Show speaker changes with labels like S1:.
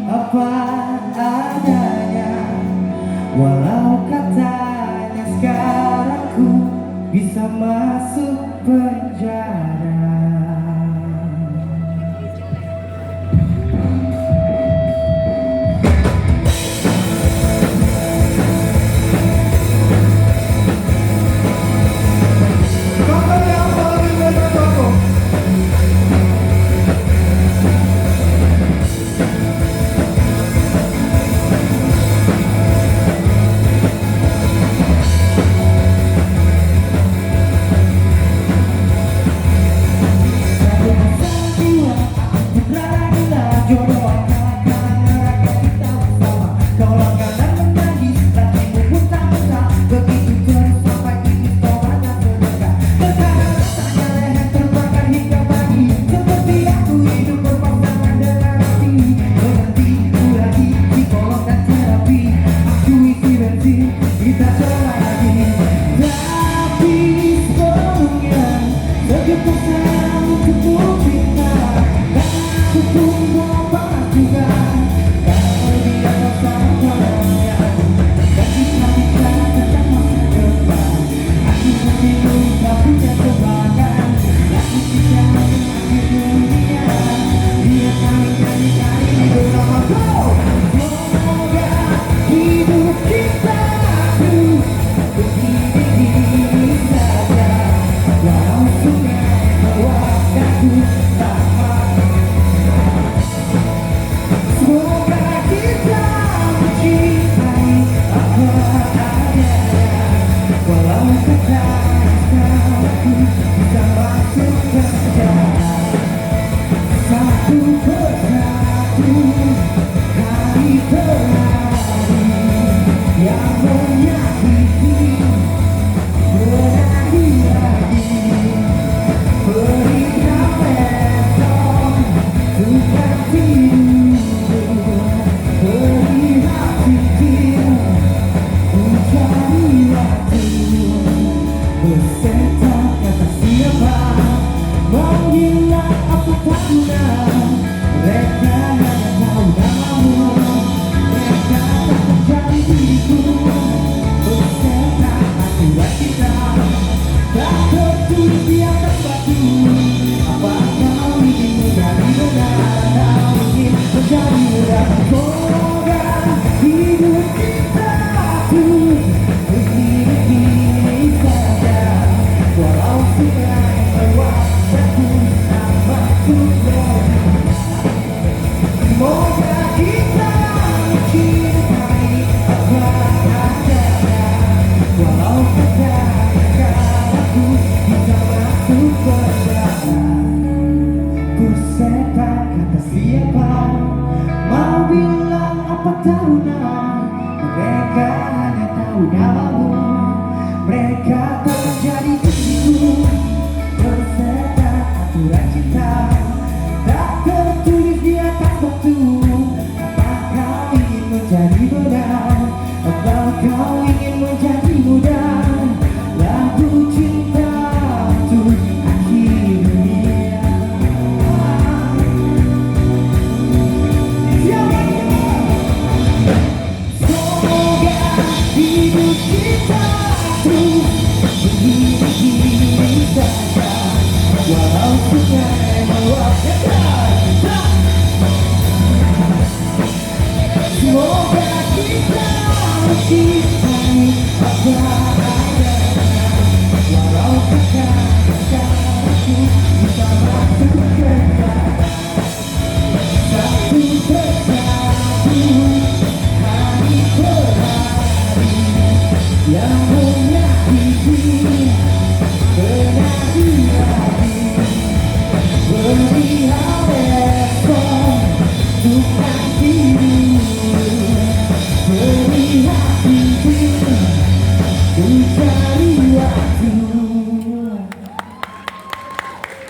S1: apa adanya. Walau katanya sekarang ku bisa masuk penjara. Mereka hanya tahu namamu, mereka tak menjadi diriku. Berserta aturan cinta tak tertulis di atas batu. Apa kau ingin menjadi benar? Apa kau ingin menjadi muda? Lagu cinta untuk akhir dunia. Hidup kita terus begini-gini saja, walau sungai mewakilkan. Semoga kita mencintai apa adanya, walau kata-kataku bisa masuk ke dalam. Satu persatu hari per hari yang menyakiti lagi beri hal esok untuk nanti.